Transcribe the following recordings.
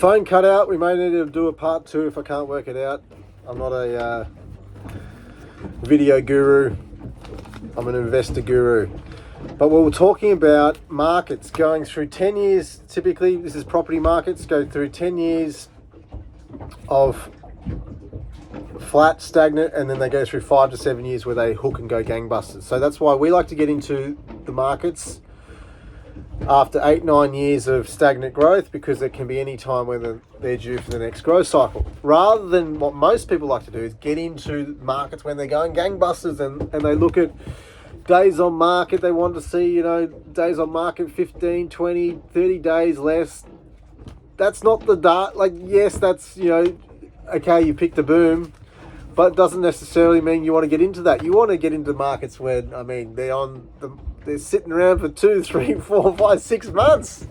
Phone cut out. We may need to do a part 2 if I can't work it out. I'm not a video guru. I'm an investor guru. But we were talking about markets going through 10 years. Typically, this is property markets go through 10 years of flat, stagnant, and then they go through 5 to 7 years where they hook and go gangbusters. So that's why we like to get into the markets after 8-9 years of stagnant growth, because there can be any time when they're due for the next growth cycle. Rather than what most people like to do is get into markets when they're going gangbusters and they look at days on market. They want to see, days on market 15, 20, 30 days less. That's not the dart. Like, yes, that's, okay, you picked a boom, but it doesn't necessarily mean you want to get into that. You want to get into markets where, they're sitting around for 2, 3, 4, 5, 6 months,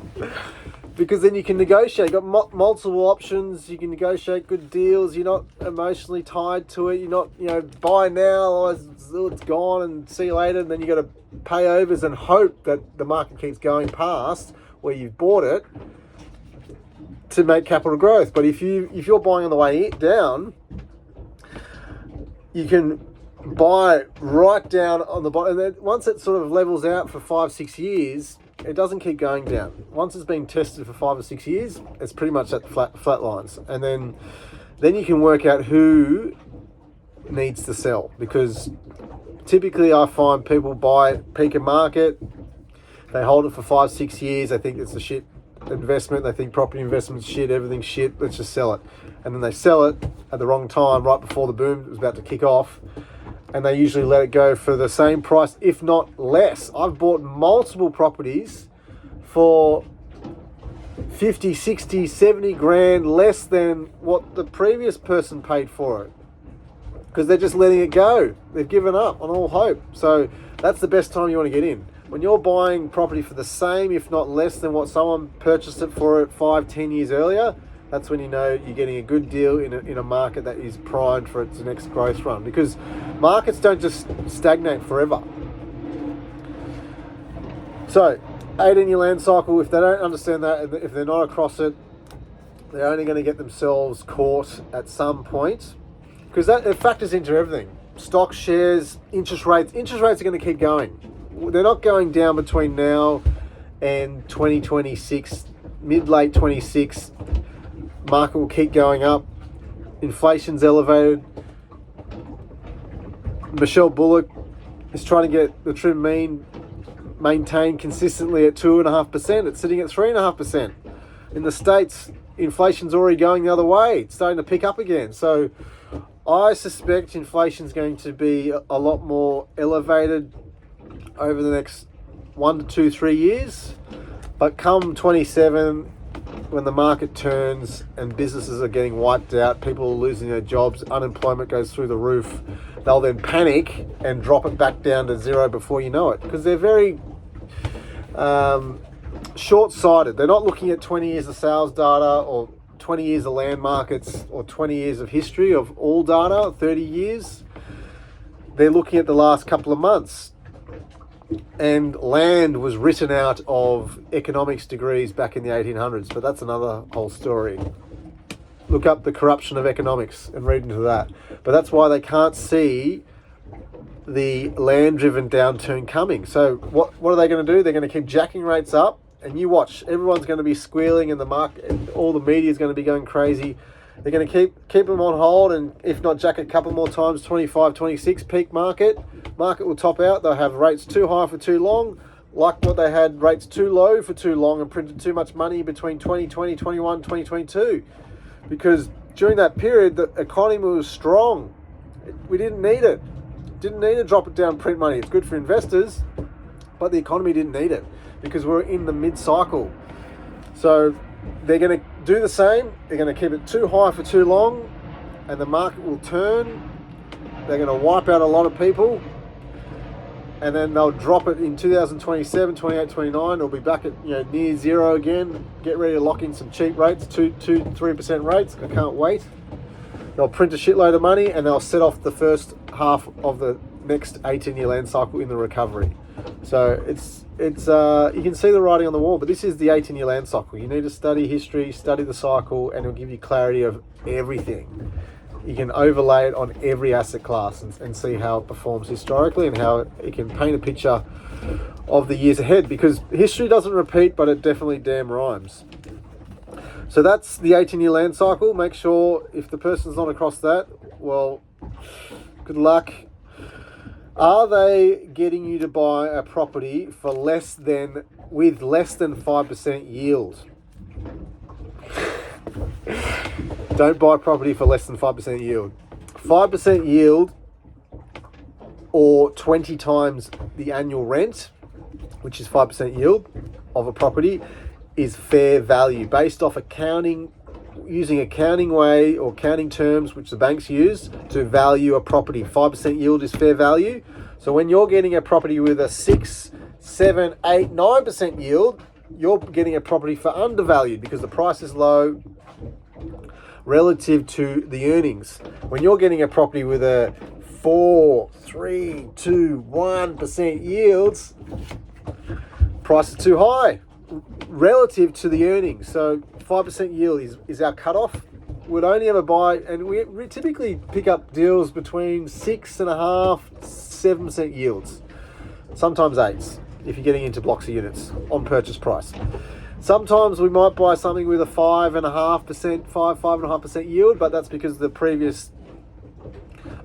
because then you can negotiate. You've got multiple options. You can negotiate good deals. You're not emotionally tied to it. You're not, buy now, or it's gone and see you later. And then you got to pay overs and hope that the market keeps going past where you've bought it to make capital growth. But if you're buying on the way down, you can buy right down on the bottom, and then once it sort of levels out for 5-6 years, it doesn't keep going down. Once it's been tested for 5 or 6 years, it's pretty much at flat lines, and then you can work out who needs to sell. Because typically I find people buy peak of market, they hold it for 5-6 years, they think it's a shit investment, they think property investment's shit, everything's shit, let's just sell it. And then they sell it at the wrong time, right before the boom was about to kick off, and they usually let it go for the same price, if not less. I've bought multiple properties for 50, 60, 70 grand less than what the previous person paid for it, because they're just letting it go. They've given up on all hope. So that's the best time you want to get in. When you're buying property for the same, if not less than what someone purchased it for 5-10 years earlier, that's when you know you're getting a good deal in a market that is primed for its next growth run. Because markets don't just stagnate forever. So, 8-year land cycle, if they don't understand that, if they're not across it, they're only going to get themselves caught at some point. Because it factors into everything. Stock, shares, interest rates. Interest rates are going to keep going. They're not going down between now and 2026, mid-late 26. Market will keep going up. Inflation's elevated. Michelle Bullock is trying to get the trim mean maintained consistently at 2.5%. It's sitting at 3.5%. In the States, inflation's already going the other way. It's starting to pick up again. So I suspect inflation's going to be a lot more elevated over the next 1 to 2, 3 years. But come 27, when the market turns and businesses are getting wiped out, people are losing their jobs, unemployment goes through the roof, they'll then panic and drop it back down to zero before you know it, because they're very short-sighted. They're not looking at 20 years of sales data or 20 years of land markets or 20 years of history of all data, 30 years. They're looking at the last couple of months. And land was written out of economics degrees back in the 1800s, but that's another whole story. Look up the corruption of economics and read into that. But that's why they can't see the land-driven downturn coming. So what are they going to do? They're going to keep jacking rates up, and you watch. Everyone's going to be squealing, and the market, all the media is going to be going crazy. They're going to keep them on hold, and if not jack a couple more times, 25, 26, peak market will top out. They'll have rates too high for too long, like what they had rates too low for too long and printed too much money between 2020, 21, 2022. Because during that period, the economy was strong. We didn't need it. Didn't need to drop it down, print money. It's good for investors, but the economy didn't need it because we're in the mid-cycle. So they're going to do the same. They're going to keep it too high for too long, and the market will turn. They're going to wipe out a lot of people, and then they'll drop it in 2027, 28, 29. It'll be back at near zero again. Get ready to lock in some cheap rates, 2-3% rates. I can't wait. They'll print a shitload of money, and they'll set off the first half of the next 18-year land cycle in the recovery. So it's you can see the writing on the wall, but this is the 18-year land cycle. You need to study history, study the cycle, and it'll give you clarity of everything. You can overlay it on every asset class and see how it performs historically and how it can paint a picture of the years ahead, because history doesn't repeat, but it definitely damn rhymes. So that's the 18-year land cycle. Make sure if the person's not across that, well, good luck. Are they getting you to buy a property for with less than 5% yield? Don't buy property for less than 5% yield. 5% yield or 20 times the annual rent, which is 5% yield of a property, is fair value based off accounting, using accounting way or accounting terms which the banks use to value a property. 5% yield is fair value. So when you're getting a property with a 6, 7, 8, 9% yield, you're getting a property for undervalued because the price is low relative to the earnings. When you're getting a property with a 4, 3, 2, 1% yields, price is too high relative to the earnings. So 5% yield is our cutoff. We'd only ever buy, and we typically pick up deals between 6.5%, 7% yields, sometimes 8s if you're getting into blocks of units on purchase price. Sometimes we might buy something with a 5.5% yield, but that's because the previous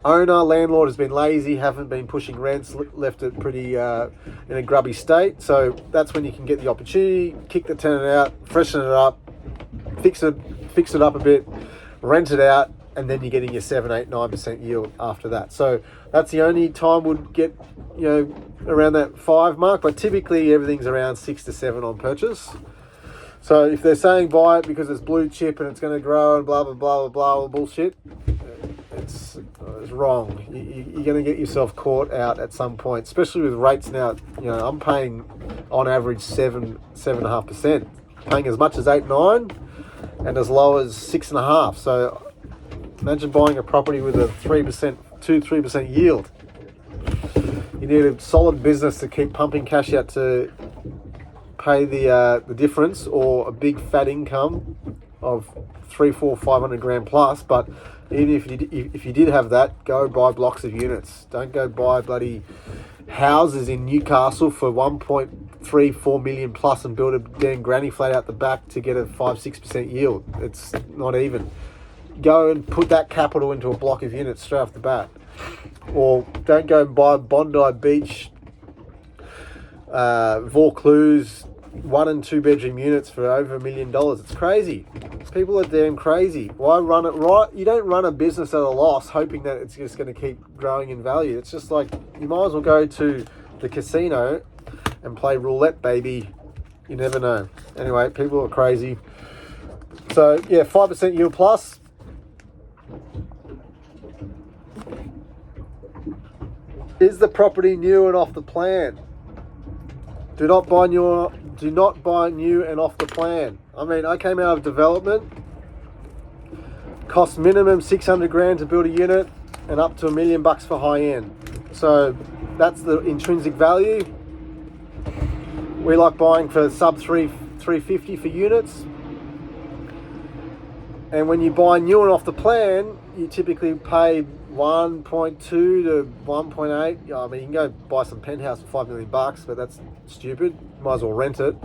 landlord has been lazy, haven't been pushing rents, left it pretty in a grubby state. So that's when you can get the opportunity, kick the tenant out, freshen it up, fix it up a bit, rent it out, and then you're getting your 7, 8, 9% yield after that. So that's the only time we'd get, around that 5 mark, but typically everything's around 6 to 7 on purchase. So if they're saying buy it because it's blue chip and it's going to grow and blah, blah, blah, blah, blah, bullshit, it's wrong. You're going to get yourself caught out at some point, especially with rates now. I'm paying on average 7.5%, paying as much as 8, 9, and as low as 6.5. So imagine buying a property with a 3% yield. You need a solid business to keep pumping cash out to pay the difference, or a big fat income of 3, 4, 500 grand plus. But even if you did have that, go buy blocks of units. Don't go buy bloody houses in Newcastle for 1.34 million plus and build a damn granny flat out the back to get a 5, 6% yield. It's not even. Go and put that capital into a block of units straight off the bat. Or don't go and buy Bondi Beach, Vaucluse, 1 and 2 bedroom units for over $1 million. It's crazy. People are damn crazy. Why run it right? You don't run a business at a loss hoping that it's just going to keep growing in value. It's just like, you might as well go to the casino and play roulette, baby. You never know. Anyway, people are crazy. So yeah, 5% yield plus. Is the property new and off the plan? Do not buy new and off the plan. I mean, I came out of development. Cost minimum 600 grand to build a unit and up to $1 million for high end. So that's the intrinsic value. We like buying for sub 350 for units. And when you buy new and off the plan, you typically pay 1.2 to 1.8. I mean, you can go buy some penthouse for $5 million, but that's stupid. Might as well rent it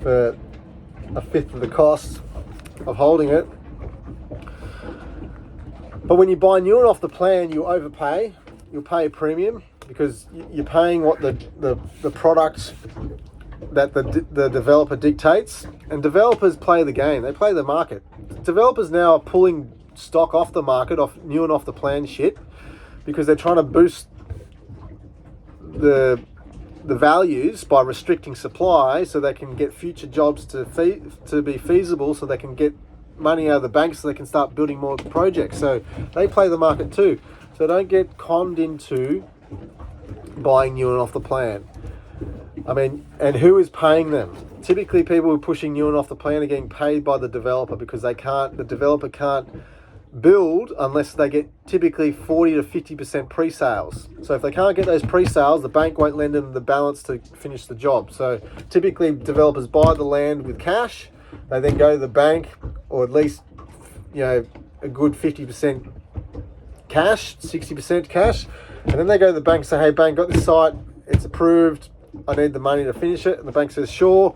for a fifth of the cost of holding it. But when you buy new and off the plan, you overpay. You'll pay a premium because you're paying what the product that the developer dictates. And developers play the game. They play the market. Developers now are pulling stock off the market, off new and off the plan shit, because they're trying to boost the values by restricting supply so they can get future jobs to be feasible, so they can get money out of the bank so they can start building more projects. So they play the market too. So don't get conned into buying new and off the plan. I mean, and who is paying them? Typically people who are pushing new and off the plan are getting paid by the developer because the developer can't build unless they get typically 40 to 50% pre-sales. So if they can't get those pre-sales, the bank won't lend them the balance to finish the job. So typically developers buy the land with cash. They then go to the bank, or at least, a good 50% cash, 60% cash. And then they go to the bank and say, hey, bank, got this site, it's approved, I need the money to finish it. And the bank says, sure,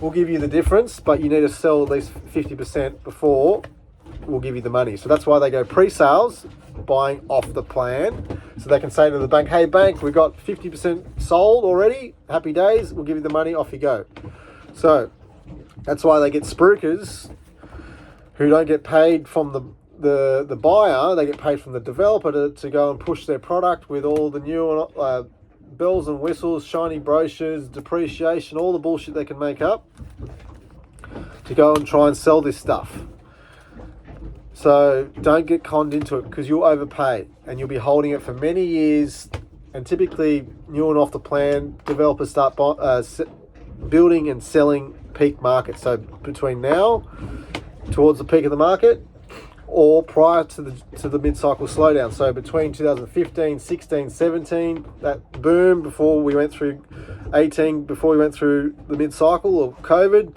we'll give you the difference, but you need to sell at least 50% before we'll give you the money. So that's why they go pre-sales, buying off the plan. So they can say to the bank, hey, bank, we got 50% sold already, happy days, we'll give you the money, off you go. So that's why they get spruikers who don't get paid from the buyer, they get paid from the developer to go and push their product with all the new bells and whistles, shiny brochures, depreciation, all the bullshit they can make up to go and try and sell this stuff. So don't get conned into it, because you'll overpay and you'll be holding it for many years. And typically, new and off the plan, developers start building and selling peak market. So between now, towards the peak of the market, or prior to the mid-cycle slowdown. So between 2015, 16, 17, that boom before we went through 18, before we went through the mid-cycle of COVID,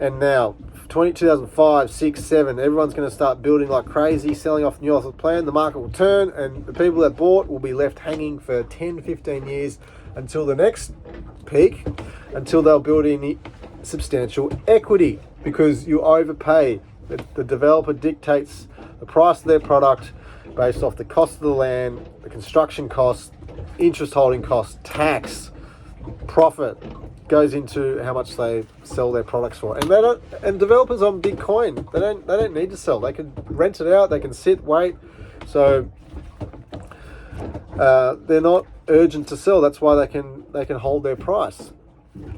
and now 2005, 6, 7, everyone's going to start building like crazy, selling off new off the plan. The market will turn, and the people that bought will be left hanging for 10, 15 years until the next peak, until they'll build in substantial equity, because you overpay. The developer dictates the price of their product based off the cost of the land, the construction costs, interest holding costs, tax, profit goes into how much they sell their products for. And developers on Bitcoin, they don't need to sell. They can rent it out, they can sit, wait. So they're not urgent to sell. That's why they can hold their price.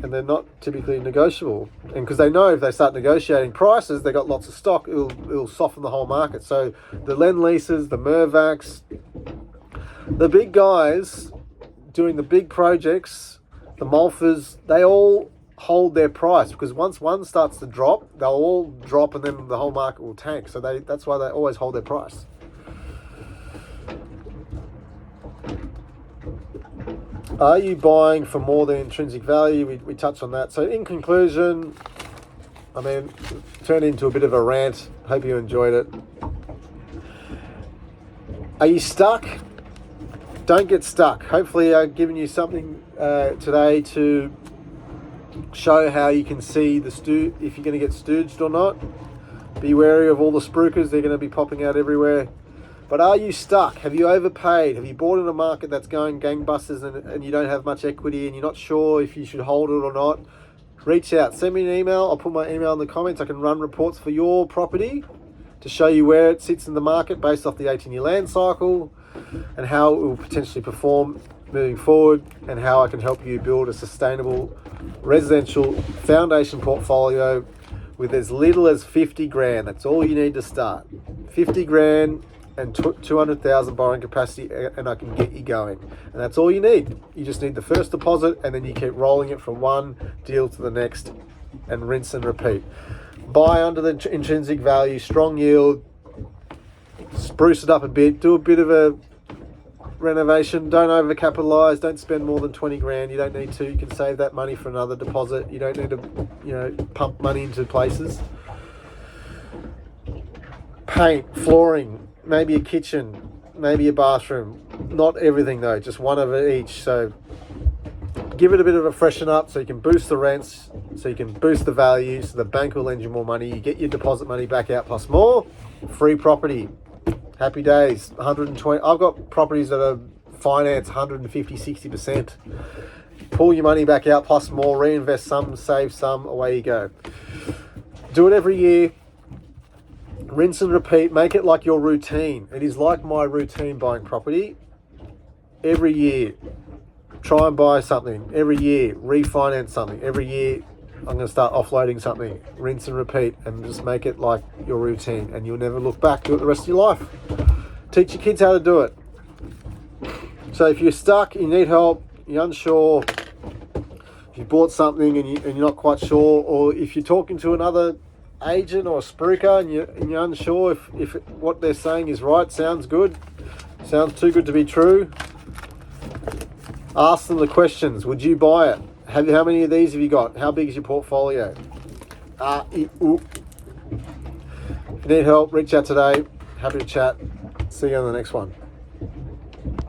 And they're not typically negotiable. And because they know if they start negotiating prices, they got lots of stock, it'll soften the whole market. So the Lend-Leases, the Mirvacs, the big guys doing the big projects, the Malfas, they all hold their price, because once one starts to drop, they'll all drop, and then the whole market will tank. So that's why they always hold their price. Are you buying for more than intrinsic value? We touched on that. So in conclusion, I mean, it turned into a bit of a rant. Hope you enjoyed it. Are you stuck? Don't get stuck. Hopefully I've given you something today to show how you can see if you're going to get stooged or not. Be wary of all the spruikers. They're going to be popping out everywhere. But are you stuck? Have you overpaid? Have you bought in a market that's going gangbusters and you don't have much equity and you're not sure if you should hold it or not? Reach out. Send me an email. I'll put my email in the comments. I can run reports for your property to show you where it sits in the market based off the 18-year land cycle and how it will potentially perform moving forward, and how I can help you build a sustainable residential foundation portfolio with as little as 50 grand. That's all you need to start. 50 grand and 200,000 borrowing capacity, and I can get you going. And that's all you need. You just need the first deposit, and then you keep rolling it from one deal to the next and rinse and repeat. Buy under the intrinsic value, strong yield, spruce it up a bit, do a bit of a renovation, don't overcapitalize, don't spend more than 20 grand. You don't need to. You can save that money for another deposit. You don't need to, pump money into places. Paint, flooring, maybe a kitchen, maybe a bathroom. Not everything though, just one of each. So give it a bit of a freshen up so you can boost the rents, so you can boost the value, so the bank will lend you more money. You get your deposit money back out plus more. Free property. Happy days. 120. I've got properties that are financed 150, 60%. Pull your money back out plus more, reinvest some, save some, away you go. Do it every year. Rinse and repeat. Make it like your routine. It is like my routine buying property. Every year, try and buy something. Every year, refinance something. Every year, I'm going to start offloading something. Rinse and repeat, and just make it like your routine, and you'll never look back. Do it the rest of your life. Teach your kids how to do it. So if you're stuck, you need help, you're unsure, if you bought something and you're not quite sure, or if you're talking to another agent or a spruiker and you're unsure if what they're saying is right, sounds good, sounds too good to be true, ask them the questions. Would you buy it? How many of these have you got? How big is your portfolio? If you need help, reach out today. Happy to chat. See you on the next one.